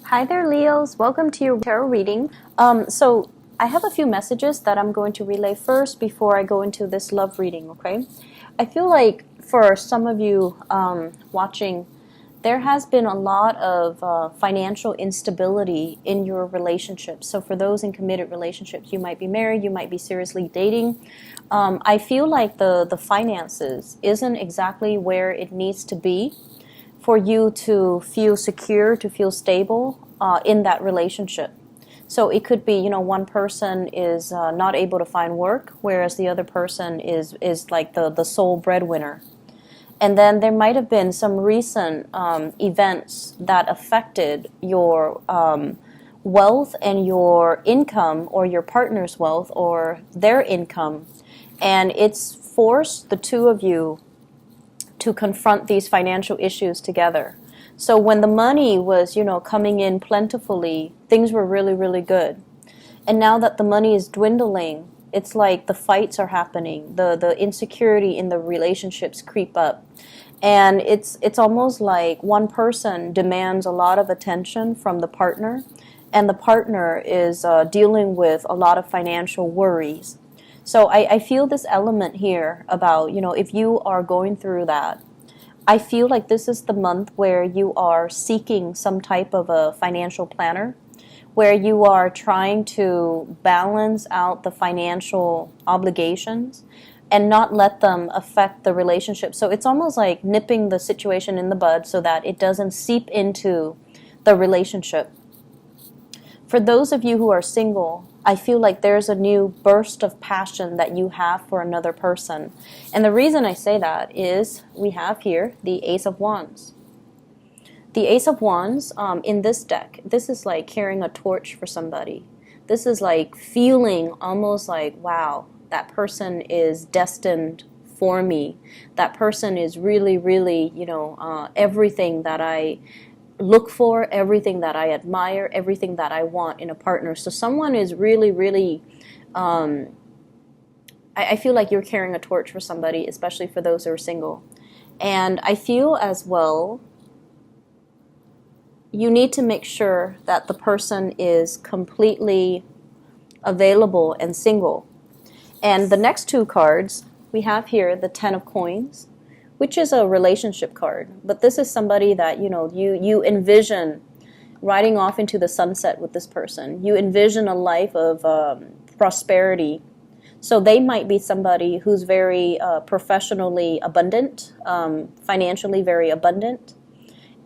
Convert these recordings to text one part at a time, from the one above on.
Hi there, Leos. Welcome to your tarot reading. So I have a few messages that I'm going to relay first before I go into this love reading, okay? I feel like for some of you watching, there has been a lot of financial instability in your relationships. So for those in committed relationships, you might be married, you might be seriously dating. I feel like the finances isn't exactly where it needs to be for you to feel secure, to feel stable in that relationship. So it could be, one person is not able to find work, whereas the other person is like the sole breadwinner. And then there might have been some recent events that affected your wealth and your income, or your partner's wealth or their income. And it's forced the two of you to confront these financial issues together. So when the money was, coming in plentifully, things were really, really good. And now that the money is dwindling, it's like the fights are happening. The insecurity in the relationships creep up. And it's almost like one person demands a lot of attention from the partner, and the partner is dealing with a lot of financial worries. So I feel this element here about, if you are going through that, I feel like this is the month where you are seeking some type of a financial planner, where you are trying to balance out the financial obligations and not let them affect the relationship. So it's almost like nipping the situation in the bud so that it doesn't seep into the relationship. For those of you who are single, I feel like there's a new burst of passion that you have for another person. And the reason I say that is we have here the Ace of Wands. The Ace of Wands in this deck, this is like carrying a torch for somebody. This is like feeling almost like, wow, that person is destined for me. That person is really, really, everything that I look for, everything that I admire, everything that I want in a partner. So someone is really, really, I feel like you're carrying a torch for somebody, especially for those who are single. And I feel as well, you need to make sure that the person is completely available and single. And the next two cards, we have here the Ten of Coins, which is a relationship card. But this is somebody that, you envision riding off into the sunset with this person. You envision a life of prosperity. So they might be somebody who's very professionally abundant, financially very abundant.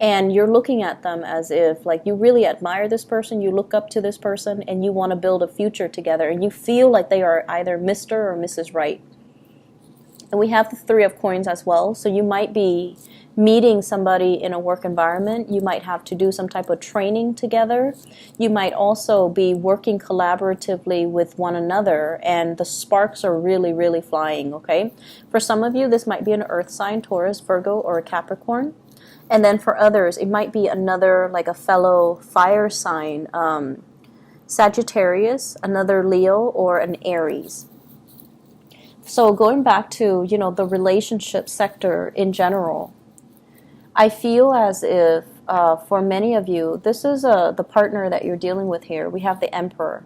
And you're looking at them as if, like, you really admire this person, you look up to this person, and you want to build a future together. And you feel like they are either Mr. or Mrs. Right. And we have the Three of Coins as well. So you might be meeting somebody in a work environment. You might have to do some type of training together. You might also be working collaboratively with one another, and the sparks are really, really flying, okay? For some of you, this might be an earth sign, Taurus, Virgo, or a Capricorn. And then for others, it might be another, like a fellow fire sign, Sagittarius, another Leo, or an Aries. So going back to, the relationship sector in general, I feel as if for many of you, this is the partner that you're dealing with here. We have the Emperor.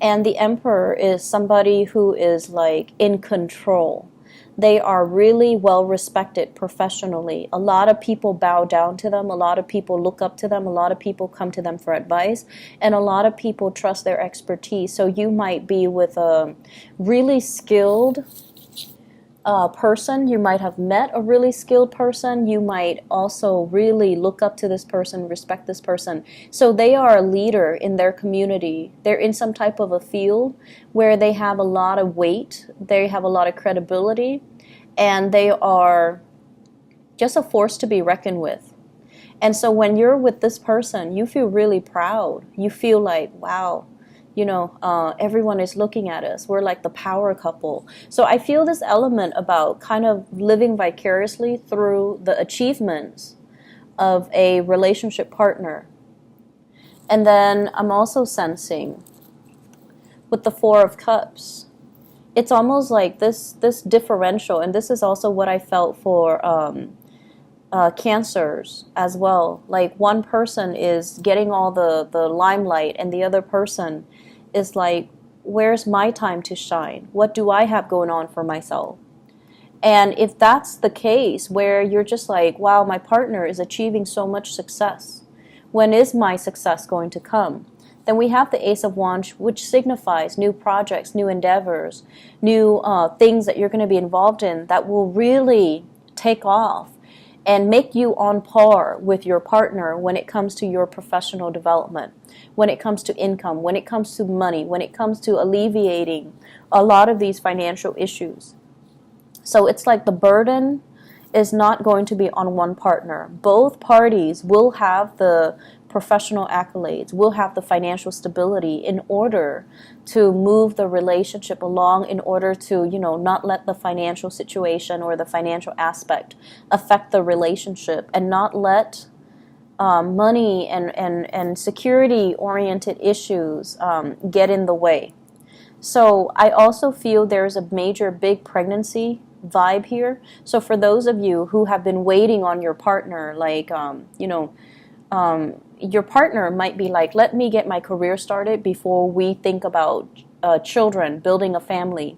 And the Emperor is somebody who is like in control. They are really well respected professionally. A lot of people bow down to them. A lot of people look up to them. A lot of people come to them for advice. And a lot of people trust their expertise. So you might be with a really skilled person. You might have met a really skilled person. You might also really look up to this person, respect this person. So they are a leader in their community. They're in some type of a field where they have a lot of weight. They have a lot of credibility. And they are just a force to be reckoned with. And so when you're with this person, you feel really proud. You feel like, wow, everyone is looking at us. We're like the power couple. So I feel this element about kind of living vicariously through the achievements of a relationship partner. And then I'm also sensing with the Four of Cups, it's almost like this differential, and this is also what I felt for cancers as well. Like one person is getting all the limelight and the other person is like, where's my time to shine? What do I have going on for myself? And if that's the case where you're just like, wow, my partner is achieving so much success, when is my success going to come? Then we have the Ace of Wands, which signifies new projects, new endeavors, new things that you're going to be involved in that will really take off and make you on par with your partner when it comes to your professional development, when it comes to income, when it comes to money, when it comes to alleviating a lot of these financial issues. So it's like the burden is not going to be on one partner. Both parties will have the professional accolades, will have the financial stability in order to move the relationship along, in order to, not let the financial situation or the financial aspect affect the relationship, and not let money and security-oriented issues get in the way. So I also feel there's a major big pregnancy vibe here. So for those of you who have been waiting on your partner, like, your partner might be like, let me get my career started before we think about children, building a family.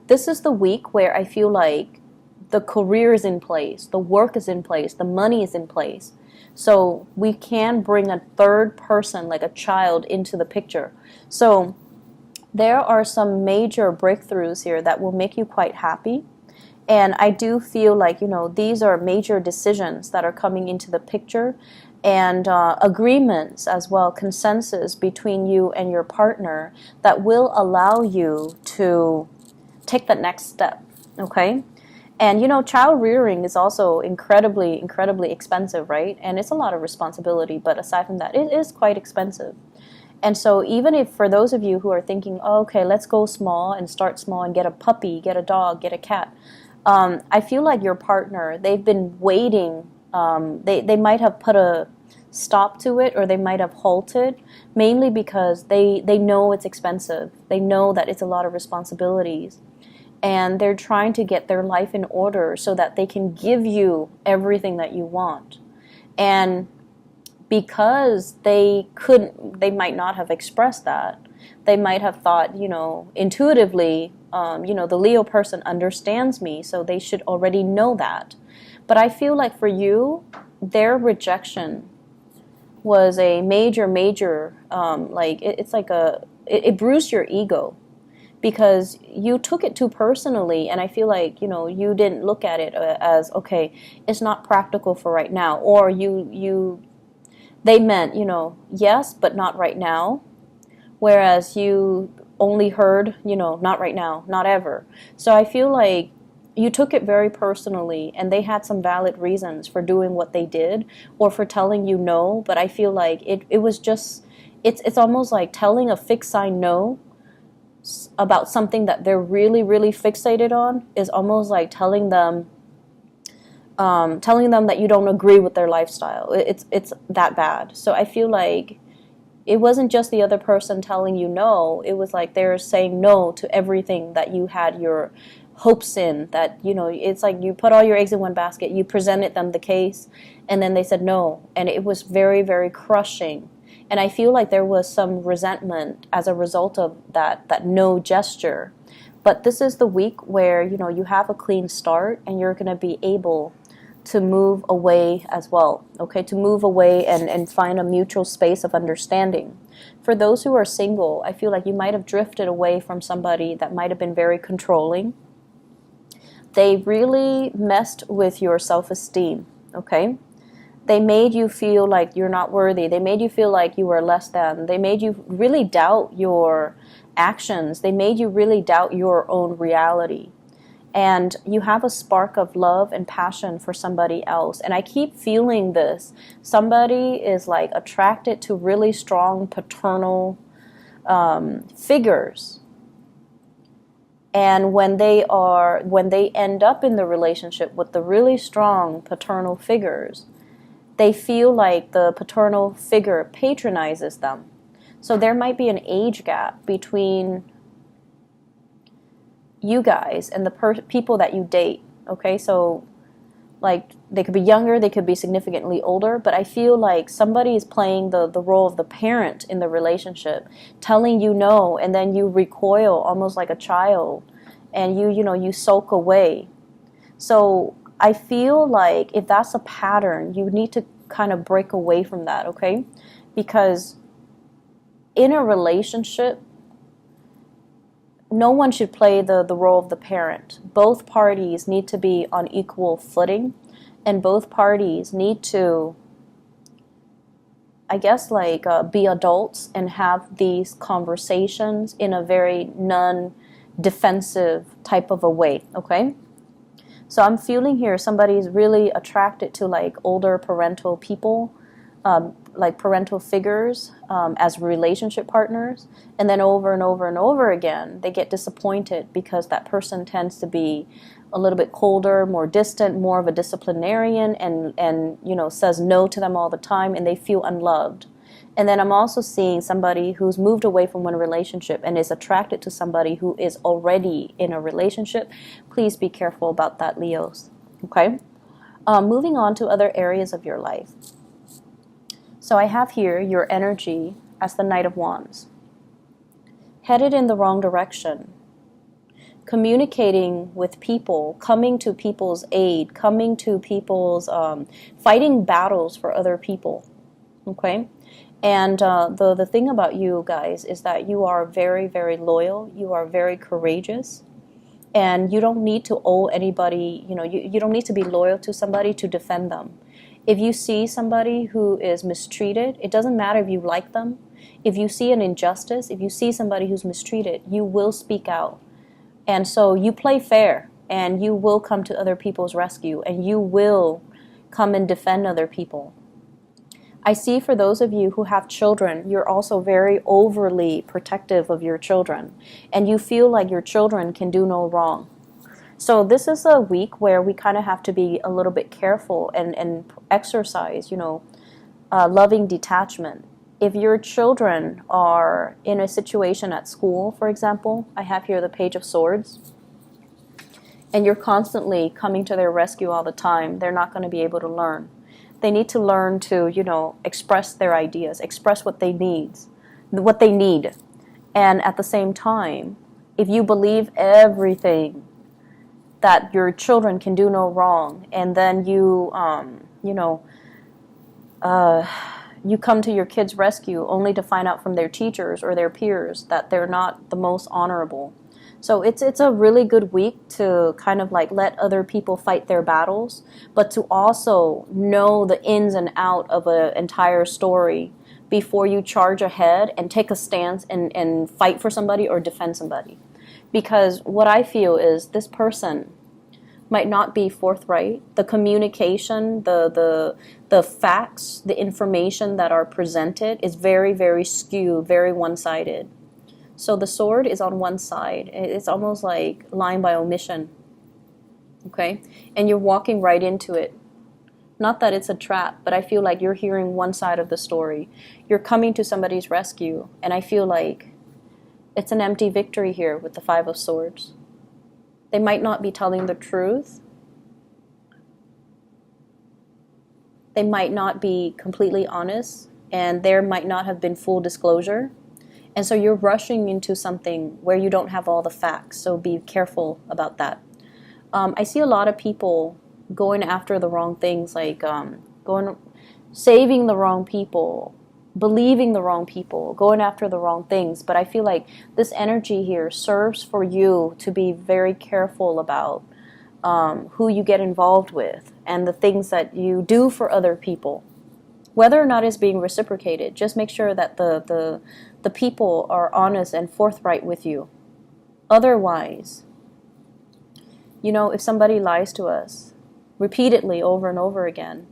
This is the week where I feel like the career is in place, the work is in place, the money is in place. So we can bring a third person, like a child, into the picture. So there are some major breakthroughs here that will make you quite happy. And I do feel like, these are major decisions that are coming into the picture, and agreements as well, consensus between you and your partner that will allow you to take the next step, okay? And, child rearing is also incredibly, incredibly expensive, right? And it's a lot of responsibility, but aside from that, it is quite expensive. And so even if for those of you who are thinking, oh, okay, let's go small and start small and get a puppy, get a dog, get a cat, I feel like your partner, they've been waiting. They might have put a stop to it, or they might have halted, mainly because they know it's expensive. They know that it's a lot of responsibilities. And they're trying to get their life in order so that they can give you everything that you want. And because they might not have expressed that. They might have thought, intuitively, the Leo person understands me, so they should already know that. But I feel like for you, their rejection was a major, it's like it bruised your ego, because you took it too personally, and I feel like, you didn't look at it as, okay, it's not practical for right now, or they meant, yes, but not right now. Whereas you only heard, not right now, not ever. So I feel like you took it very personally, and they had some valid reasons for doing what they did, or for telling you no. But I feel like it was just, it's almost like telling a fixed sign no about something that they're really, really fixated on is almost like telling them that you don't agree with their lifestyle. It's that bad. So I feel like it wasn't just the other person telling you no. It was like they're saying no to everything that you had your hopes in. That, it's like you put all your eggs in one basket. You presented them the case, and then they said no. And it was very, very crushing. And I feel like there was some resentment as a result of that no gesture. But this is the week where, you have a clean start, and you're going to be able to move away as well, okay? To move away and find a mutual space of understanding. For those who are single, I feel like you might have drifted away from somebody that might have been very controlling. They really messed with your self-esteem, okay? They made you feel like you're not worthy. They made you feel like you were less than. They made you really doubt your actions. They made you really doubt your own reality. And you have a spark of love and passion for somebody else. And I keep feeling this. Somebody is like attracted to really strong paternal figures. And when they end up in the relationship with the really strong paternal figures, they feel like the paternal figure patronizes them. So there might be an age gap between you guys and the people that you date, okay? So like They could be younger, they could be significantly older, but I feel like somebody is playing the role of the parent in the relationship, telling you no, and then you recoil almost like a child, and you sulk away. So I feel like if that's a pattern, you need to kind of break away from that, okay? Because in a relationship, no one should play the role of the parent. Both parties need to be on equal footing, and both parties need to, I guess, like be adults and have these conversations in a very non-defensive type of a way, okay? So I'm feeling here somebody's really attracted to like older parental people, like parental figures as relationship partners, and then over and over and over again they get disappointed because that person tends to be a little bit colder, more distant, more of a disciplinarian, and says no to them all the time, and they feel unloved. And then I'm also seeing somebody who's moved away from one relationship and is attracted to somebody who is already in a relationship. Please be careful about that, Leos. Okay? Moving on to other areas of your life. So I have here your energy as the Knight of Wands. Headed in the wrong direction. Communicating with people, coming to people's aid, coming to people's, fighting battles for other people. Okay? And the thing about you guys is that you are very, very loyal. You are very courageous. And you don't need to owe anybody, you don't need to be loyal to somebody to defend them. If you see somebody who is mistreated, it doesn't matter if you like them. If you see an injustice, if you see somebody who's mistreated, you will speak out. And so you play fair, and you will come to other people's rescue, and you will come and defend other people. I see for those of you who have children, you're also very overly protective of your children, and you feel like your children can do no wrong. So this is a week where we kind of have to be a little bit careful and exercise, loving detachment. If your children are in a situation at school, for example, I have here the Page of Swords, and you're constantly coming to their rescue all the time, they're not going to be able to learn. They need to learn to, express their ideas, express what they need. And at the same time, if you believe everything that your children can do no wrong, and then you come to your kids' rescue only to find out from their teachers or their peers that they're not the most honorable. So it's a really good week to kind of like let other people fight their battles, but to also know the ins and out of an entire story before you charge ahead and take a stance and fight for somebody or defend somebody. Because what I feel is this person might not be forthright. The communication, the facts, the information that are presented is very, very skewed, very one-sided. So the sword is on one side. It's almost like lying by omission. Okay? And you're walking right into it. Not that it's a trap, but I feel like you're hearing one side of the story. You're coming to somebody's rescue, and I feel like it's an empty victory here with the Five of Swords. They might not be telling the truth. They might not be completely honest, and there might not have been full disclosure. And so you're rushing into something where you don't have all the facts, so be careful about that. I see a lot of people going after the wrong things, like saving the wrong people, believing the wrong people, going after the wrong things. But I feel like this energy here serves for you to be very careful about who you get involved with and the things that you do for other people. Whether or not it's being reciprocated, just make sure that the people are honest and forthright with you. Otherwise, if somebody lies to us repeatedly over and over again,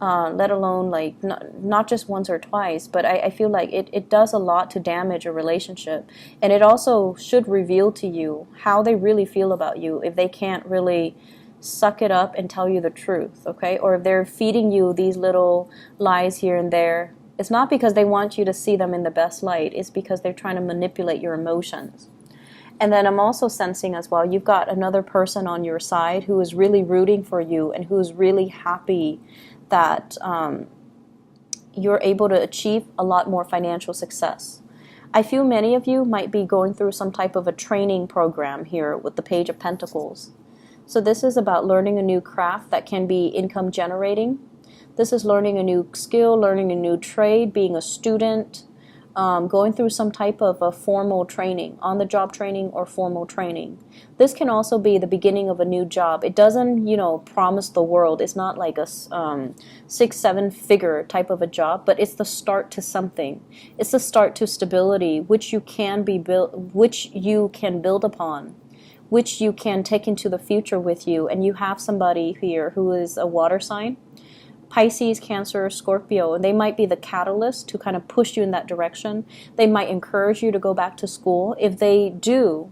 let alone like not just once or twice, but I feel like it does a lot to damage a relationship. And it also should reveal to you how they really feel about you if they can't really suck it up and tell you the truth, okay? Or if they're feeding you these little lies here and there, it's not because they want you to see them in the best light, it's because they're trying to manipulate your emotions. And then I'm also sensing as well, you've got another person on your side who is really rooting for you and who's really happy that you're able to achieve a lot more financial success. I feel many of you might be going through some type of a training program here with the Page of Pentacles. So this is about learning a new craft that can be income generating. This is learning a new skill, learning a new trade, being a student, going through some type of a formal training, on-the-job training or formal training. This can also be the beginning of a new job. It doesn't, promise the world. It's not like a 6-7 figure type of a job, but it's the start to something. It's the start to stability, which you can build upon, which you can take into the future with you. And you have somebody here who is a water sign. Pisces, Cancer, Scorpio, and they might be the catalyst to kind of push you in that direction. They might encourage you to go back to school. If they do,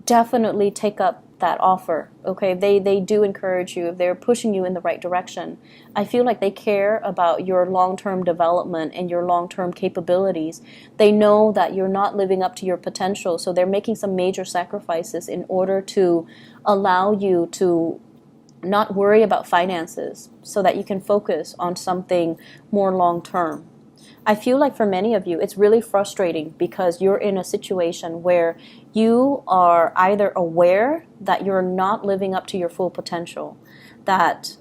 definitely take up that offer, okay? They do encourage you. If they're pushing you in the right direction, I feel like they care about your long-term development and your long-term capabilities. They know that you're not living up to your potential, so they're making some major sacrifices in order to allow you to not worry about finances so that you can focus on something more long term. I feel like for many of you, it's really frustrating because you're in a situation where you are either aware that you're not living up to your full potential, that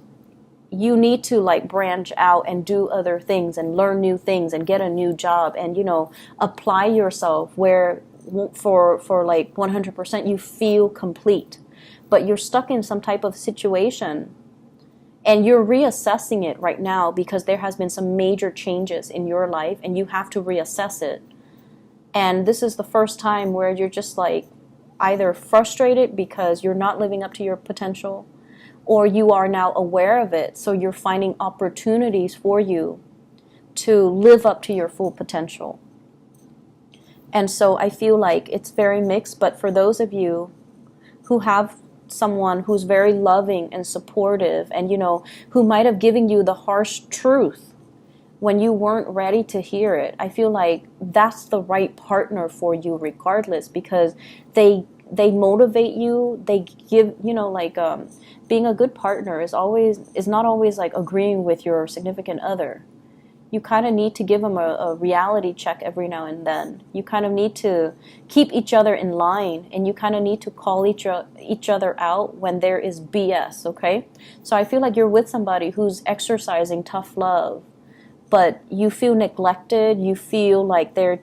you need to branch out and do other things and learn new things and get a new job and, apply yourself where for 100% you feel complete. But you're stuck in some type of situation and you're reassessing it right now because there has been some major changes in your life and you have to reassess it. And this is the first time where you're just either frustrated because you're not living up to your potential, or you are now aware of it, so you're finding opportunities for you to live up to your full potential. And so I feel like it's very mixed, but for those of you who have someone who's very loving and supportive and who might have given you the harsh truth when you weren't ready to hear it, I feel like that's the right partner for you regardless, because they motivate you. They give being a good partner is not always agreeing with your significant other. You kind of need to give them a reality check every now and then. You kind of need to keep each other in line, and you kind of need to call each other out when there is BS, okay? So I feel like you're with somebody who's exercising tough love, but you feel neglected. You feel like they're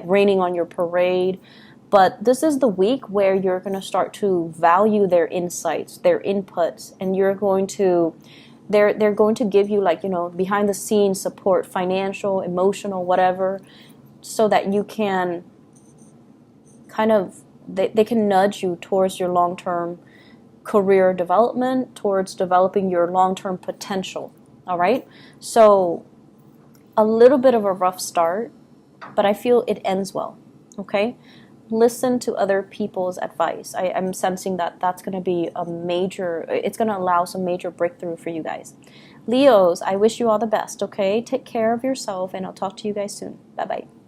raining on your parade. But this is the week where you're going to start to value their insights, their inputs, and you're going to... They're going to give you behind the scenes support, financial, emotional, whatever, so that you can they can nudge you towards your long-term career development, towards developing your long-term potential. All right? So a little bit of a rough start, but I feel it ends well. Okay? Listen to other people's advice. I'm sensing that that's going to be it's going to allow some major breakthrough for you guys. Leos, I wish you all the best, okay? Take care of yourself, and I'll talk to you guys soon. Bye-bye.